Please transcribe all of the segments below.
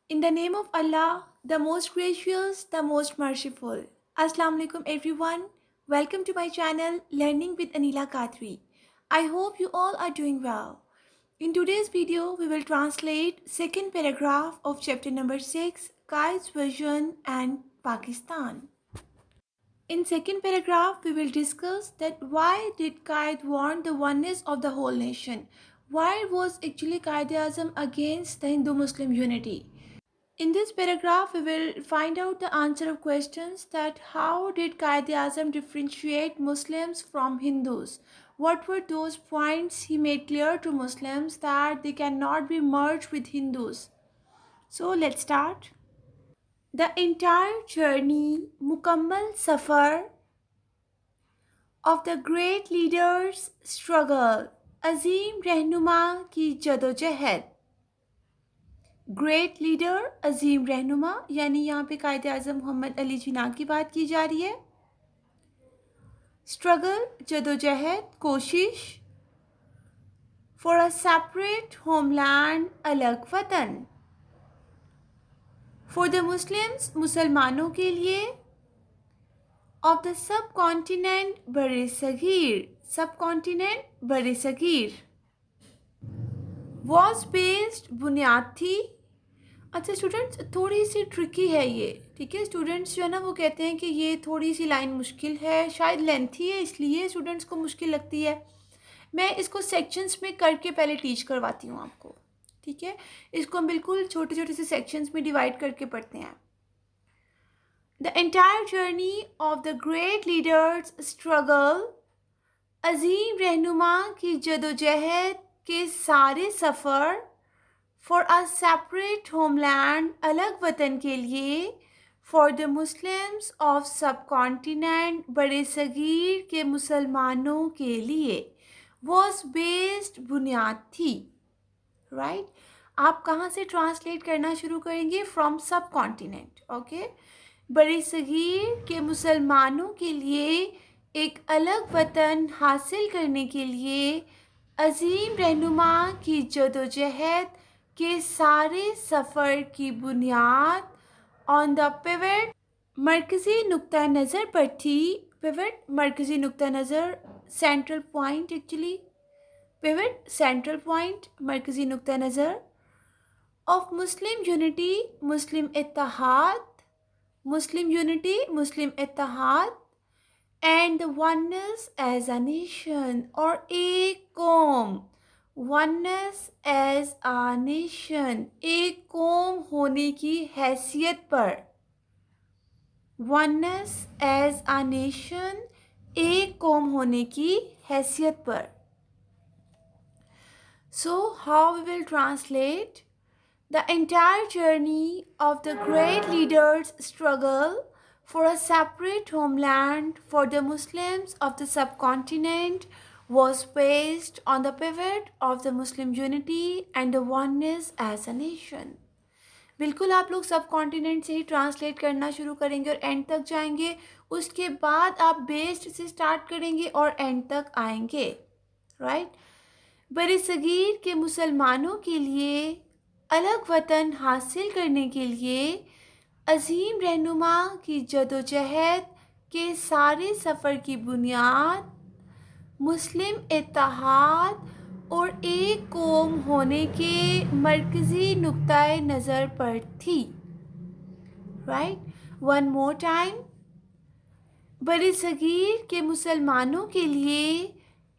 In the name of Allah, the most gracious, the most merciful. Assalamu alaikum everyone. Welcome to my channel Learning with Anila Kadri. I hope you all are doing well. In today's video, we will translate second paragraph of chapter number 6, Qaid's Vision and Pakistan. In second paragraph, we will discuss that why did Qaid want the oneness of the whole nation? Why was actually Qaid-e-Azam against the Hindu-Muslim unity? In this paragraph, we will find out the answer of questions that how did Qaid-e-Azam differentiate Muslims from Hindus? What were those points he made clear to Muslims that they cannot be merged with Hindus? So let's start. The entire journey, मुकम्मल सफ़र of the great leaders' struggle, अजीम रहनुमा की जदोजहद. Great leader, अजीम रहनुमा, यानी यहाँ पे कायदे आज़म मोहम्मद अली जिन्ना की बात की जा रही है. स्ट्रगल, जदोजहद, कोशिश. फॉर अ सेपरेट होमलैंड, अलग वतन. फॉर द मुस्लिम्स, मुसलमानों के लिए. ऑफ द सब कॉन्टिनेंट, बड़े सगीर. सब कॉन्टिनेंट, बड़े सगीर. वॉज बेस्ड, बुनियाद थी. अच्छा स्टूडेंट्स, थोड़ी सी ट्रिकी है ये, ठीक है. स्टूडेंट्स जो है ना वो कहते हैं कि ये थोड़ी सी लाइन मुश्किल है, शायद लेंथी है इसलिए स्टूडेंट्स को मुश्किल लगती है. मैं इसको सेक्शंस में करके पहले टीच करवाती हूँ आपको, ठीक है. इसको हम बिल्कुल छोटे छोटे से सेक्शंस में डिवाइड करके पढ़ते हैं. The entire journey of the great leaders struggle, अजीम रहनुमा की जदोजहद के सारे सफ़र. फॉर अ सेपरेट होमलैंड, अलग वतन के लिए. For the Muslims of subcontinent, बड़े सगीर के मुसलमानों के लिए. वॉज बेस्ड, बुनियाद थी. राइट आप कहाँ से ट्रांसलेट करना शुरू करेंगे? फ्रॉम सब कॉन्टिनेंट. ओके. बड़े सगीर के मुसलमानों के लिए एक अलग वतन हासिल करने के लिए अजीम रहनुमा की जदोजहद के सारे सफ़र की बुनियाद ऑन द पिवट, मरकज़ी नुक्ता नज़र पर थी. पिवट मरकज़ी नुक्ता नज़र, central point actually. Pivot central point, मरकज़ी नुक्ता नज़र. ऑफ मुस्लिम यूनिटी, मुस्लिम इत्तेहाद. मुस्लिम यूनिटी, मुस्लिम इत्तेहाद. And the oneness as a nation, और एक कौम. वननेस एज अ नेशन, एक कौम होने की हैसियत पर. वननेस एज अ नेशन, एक कौम होने की हैसियत पर. So how we will translate the entire journey of the great leaders struggle for a separate homeland for the Muslims of the subcontinent was based on the pivot of the Muslim unity and the oneness as a nation. बिल्कुल आप लोग सब continent से ही translate करना शुरू करेंगे और and तक जाएंगे. उसके बाद आप बेस्ड से स्टार्ट करेंगे और एंड तक आएंगे. राइट बड़े सगीर के मुसलमानों के लिए अलग वतन हासिल करने के लिए अजीम रहनुमा की जदोजहद के सारे सफ़र की बुनियाद मुस्लिम इत्तेहाद और एक कौम होने के मरकज़ी नुक्ताए नज़र पर थी. Right one more time. बड़े सगीर के मुसलमानों के लिए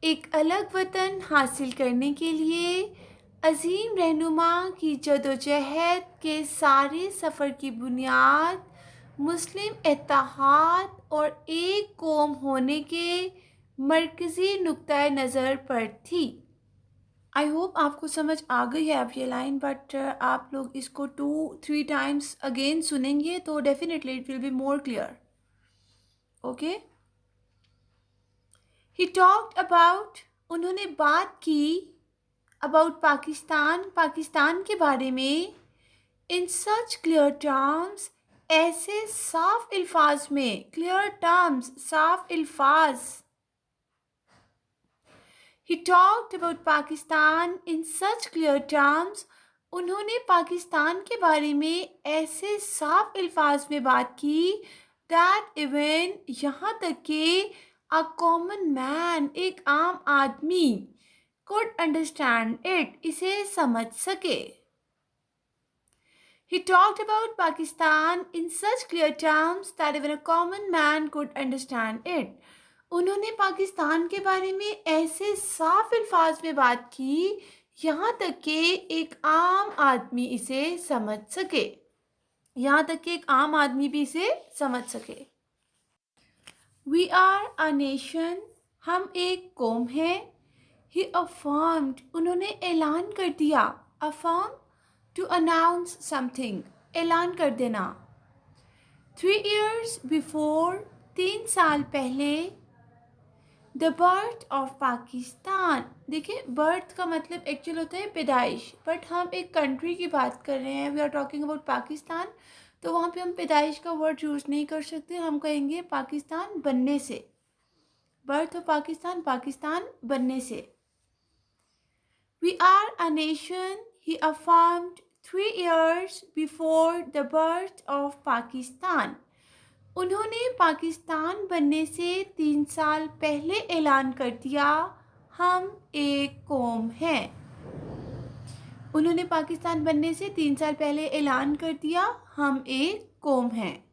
एक अलग वतन हासिल करने के लिए अजीम रहनुमा की जदोजहद के सारे सफ़र की बुनियाद मुस्लिम इत्तेहाद और एक कौम होने के मरकज़ी नुक्ता नज़र पर थी. आई होप आपको समझ आ गई है अब ये लाइन, बट आप लोग इसको 2-3 टाइम्स अगेन सुनेंगे तो definitely it will be more clear. Okay. He talked about, उन्होंने बात की. अबाउट पाकिस्तान, पाकिस्तान के बारे में. इन सच क्लियर टर्म्स, ऐसे साफ अल्फाज में. क्लियर टर्म्स, साफ अल्फाज. He talked about Pakistan in such clear terms, उन्होंने पाकिस्तान के बारे में ऐसे साफ अल्फाज में बात की दैट इवन यहाँ तक कि अ कॉमन मैन, एक आम आदमी, could understand it, इसे समझ सके. He talked about Pakistan in such clear terms that even a common man could understand it. उन्होंने पाकिस्तान के बारे में ऐसे साफ अल्फाज में बात की यहाँ तक कि एक आम आदमी इसे समझ सके. यहाँ तक कि एक आम आदमी भी इसे समझ सके. We are a nation, हम एक कौम हैं. He affirmed, उन्होंने ऐलान कर दिया. Affirm, to announce something, ऐलान कर देना. 3 years before, 3 साल पहले. The birth of Pakistan, देखिए birth का मतलब एक्चुअल होता है पैदाइश, बट हम एक कंट्री की बात कर रहे हैं. We are talking about Pakistan, तो वहाँ पे हम पैदाइश का वर्ड यूज़ नहीं कर सकते. हम कहेंगे पाकिस्तान बनने से. बर्थ ऑफ पाकिस्तान, पाकिस्तान बनने से. We are a nation, he affirmed 3 years before the birth of Pakistan. उन्होंने पाकिस्तान बनने से 3 साल पहले ऐलान कर दिया, हम एक कौम हैं. उन्होंने पाकिस्तान बनने से 3 साल पहले ऐलान कर दिया, हम एक कौम हैं.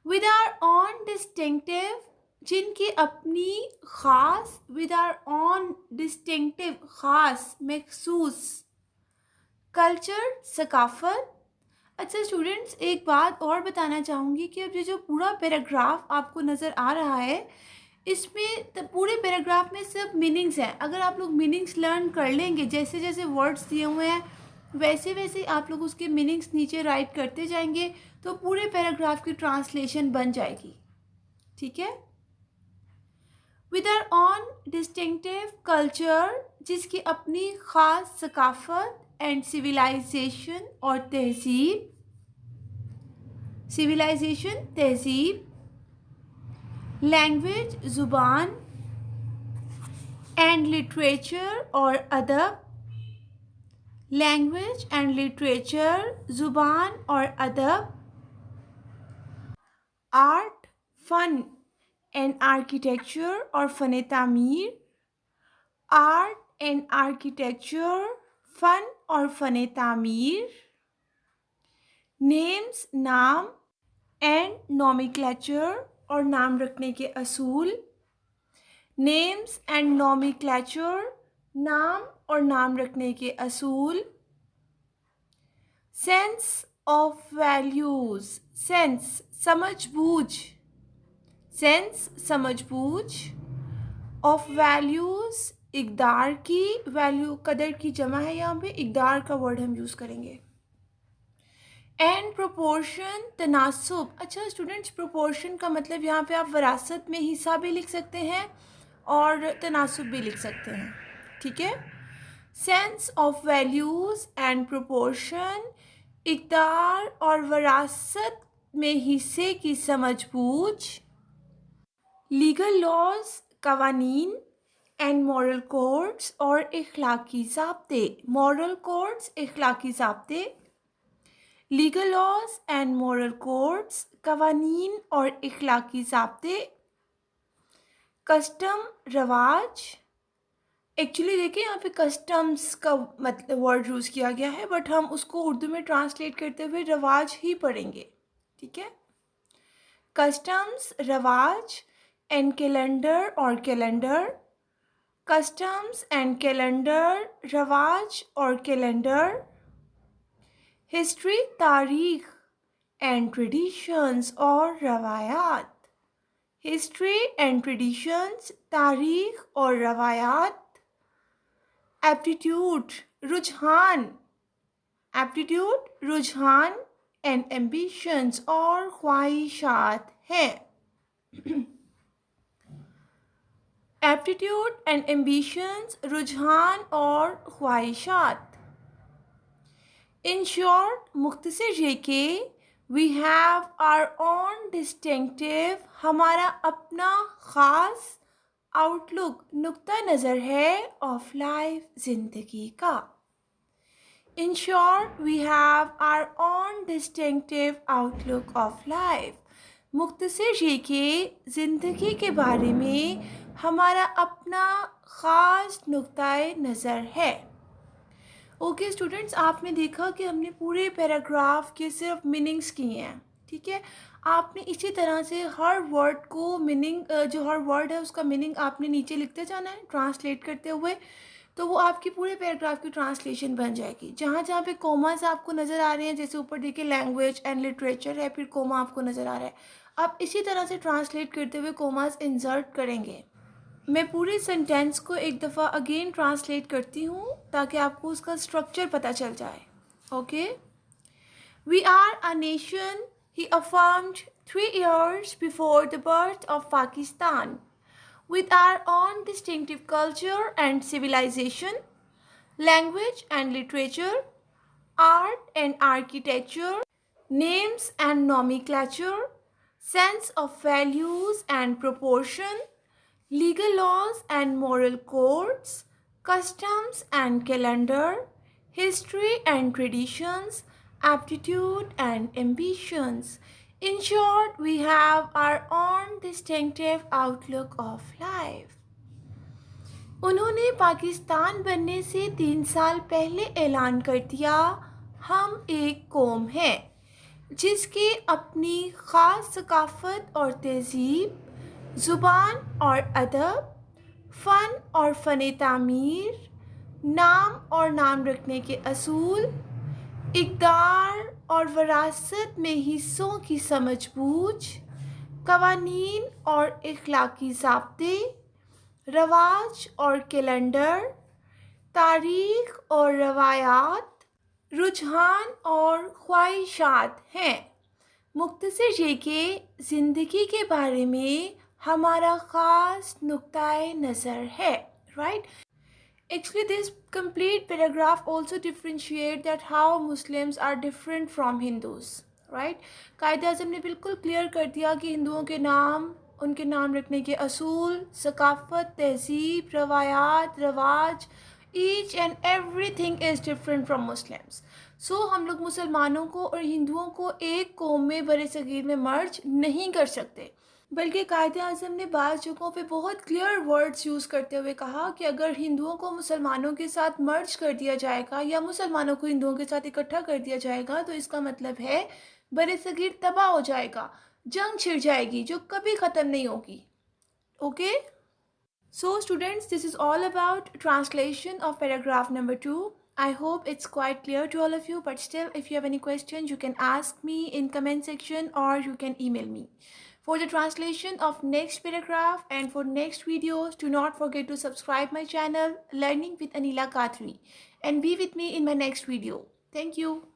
With our own distinctive, जिनकी अपनी ख़ास, with our own distinctive, ख़ास, मखसूस, कल्चर, सकाफ़त. अच्छा स्टूडेंट्स, एक बात और बताना चाहूँगी कि अब ये जो पूरा पैराग्राफ आपको नज़र आ रहा है, इसमें पूरे पैराग्राफ में सब मीनिंग्स हैं. अगर आप लोग मीनिंग्स लर्न कर लेंगे, जैसे जैसे वर्ड्स दिए हुए हैं वैसे वैसे आप लोग उसके मीनिंग्स नीचे राइट करते जाएंगे, तो पूरे पैराग्राफ की ट्रांसलेशन बन जाएगी. ठीक है. With our own distinctive culture, जिसकी अपनी ख़ास सकाफ़त, एंड सिविलाइजेशन और तहज़ीब, सिविलाइजेशन तहज़ीब, लैंग्वेज ज़ुबान, एंड लिटरेचर और अदब, लैंग्वेज एंड लिटरेचर, ज़ुबान और अदब, आर्ट, फ़न एंड आर्किटेक्चर और फ़न तामीर, आर्ट एंड आर्किटेक्चर, फ़न और फ़न तामीर, नेम्स नाम, एंड नोमेक्लेचर और नाम रखने के असूल, नेम्स एंड नोमेक्लेचर, नाम और नाम रखने के असूल, सेंस ऑफ वैल्यूज़, सेंस समझ बूझ, सेंस समझ बूझ, ऑफ वैल्यूज़ इक़दार की, वैल्यू कदर की जमा है, यहाँ पे इक़दार का वर्ड हम यूज़ करेंगे. एंड प्रोपोर्शन तनासुब. अच्छा स्टूडेंट्स, प्रोपोर्शन का मतलब यहाँ पे आप विरासत में हिस्सा भी लिख सकते हैं और तनासुब भी लिख सकते हैं. ठीक है. Sense of values and proportion, इक़दार और विरासत में हिस्से की समझ बूझ, लीगल लॉज कवानीन, एंड मॉरल कोड्स और इखलाकी ज़ाब्ते, मॉरल कोड्स इखलाकी ज़ाब्ते, legal laws and moral codes, कवानीन और इखलाकी ज़ाब्ते, कस्टम रवाज. एक्चुअली देखिए यहाँ पे कस्टम्स का मतलब वर्ड यूज़ किया गया है, बट हम उसको उर्दू में ट्रांसलेट करते हुए रवाज ही पढ़ेंगे. ठीक है. कस्टम्स, रवाज, एंड कैलेंडर और कैलेंडर, कस्टम्स एंड कैलेंडर, रवाज और कैलेंडर, हिस्ट्री, तारीख, एंड ट्रेडिशंस और रवायात, हिस्ट्री एंड ट्रेडिशंस, तारीख और रवायात, एप्टीट्यूड, रुझान, एप्टीट्यूड, रुझान, एंड एम्बिशंस और ख्वाहिशात हैं. एप्टीट्यूड एंड एम्बिशंस, रुझान और ख्वाहिशात. इन शॉर्ट, मुख्तसर ये कि we have our own distinctive, हमारा अपना ख़ास आउटलुक, नुक्ता नज़र है, ऑफ लाइफ, ज़िंदगी का. In short, we have our own distinctive outlook of life. मुख्तसर ये कि ज़िंदगी के बारे में हमारा अपना ख़ास नुक्ताए नज़र है. ओके स्टूडेंट्स, आपने देखा कि हमने पूरे पैराग्राफ के सिर्फ मीनिंग्स किए हैं. ठीक है, आपने इसी तरह से हर वर्ड को मीनिंग, जो हर वर्ड है उसका मीनिंग आपने नीचे लिखते जाना है ट्रांसलेट करते हुए. तो वो आपकी पूरे पैराग्राफ की ट्रांसलेशन बन जाएगी. जहाँ जहाँ पे कोमास आपको नज़र आ रहे हैं, जैसे ऊपर देखिए लैंग्वेज एंड लिटरेचर है, फिर कोमा आपको नज़र आ रहा है. आप इसी तरह से ट्रांसलेट करते हुए कोमास इंसर्ट करेंगे. मैं पूरे सेंटेंस को एक दफ़ा अगेन ट्रांसलेट करती हूँ ताकि आपको उसका स्ट्रक्चर पता चल जाए. Okay. We are a nation he affirmed 3 years before the birth of Pakistan, with our own distinctive culture and civilization, language and literature, art and architecture, names and nomenclature, sense of values and proportion, legal laws and moral codes, customs and calendar, history and traditions, aptitude and ambitions. In short, we have our own distinctive outlook of life. उन्होंने पाकिस्तान बनने से 3 साल पहले ऐलान कर दिया, हम एक कौम हैं जिसकी अपनी ख़ास सकाफ़त और तहज़ीब, ज़ुबान और अदब, फ़न और फ़न तामीर, नाम और नाम रखने के असूल, इक़दार और वरासत में हिस्सों की समझ बूझ, कवानीन और इखलाकी ज़ाब्ते, रवाज और कैलेंडर, तारीख़ और रवायात, रुझान और ख्वाहिशात हैं. मुख्तसर ये कि ज़िंदगी के बारे में हमारा ख़ास नुक्ताए नज़र है. Right. Actually, this complete paragraph also differentiate that how Muslims are different from Hindus. Right? कायदे आज़म ने बिल्कुल क्लियर कर दिया कि हिंदुओं के नाम, उनके नाम रखने के असूल, सकाफ़त, तहज़ीब, रवायात, रवाज, each and everything is different from Muslims. So हम लोग मुसलमानों को और हिंदुओं को एक कौम में बरे सगीर में मर्ज नहीं कर सकते. बल्कि कायदे आज़म ने बाज़ जगहों पे बहुत क्लियर वर्ड्स यूज़ करते हुए कहा कि अगर हिंदुओं को मुसलमानों के साथ मर्ज कर दिया जाएगा या मुसलमानों को हिंदुओं के साथ इकट्ठा कर दिया जाएगा तो इसका मतलब है बरे सगीर तबाह हो जाएगा, जंग छिड़ जाएगी जो कभी ख़त्म नहीं होगी. Okay. So students, this is all about translation of paragraph number 2. I hope it's quite clear to all of you, but still if you have any questions you can ask me in comment section or you can email me. For the translation of next paragraph and for next videos, do not forget to subscribe my channel Learning with Anila Khatri and be with me in my next video. Thank you.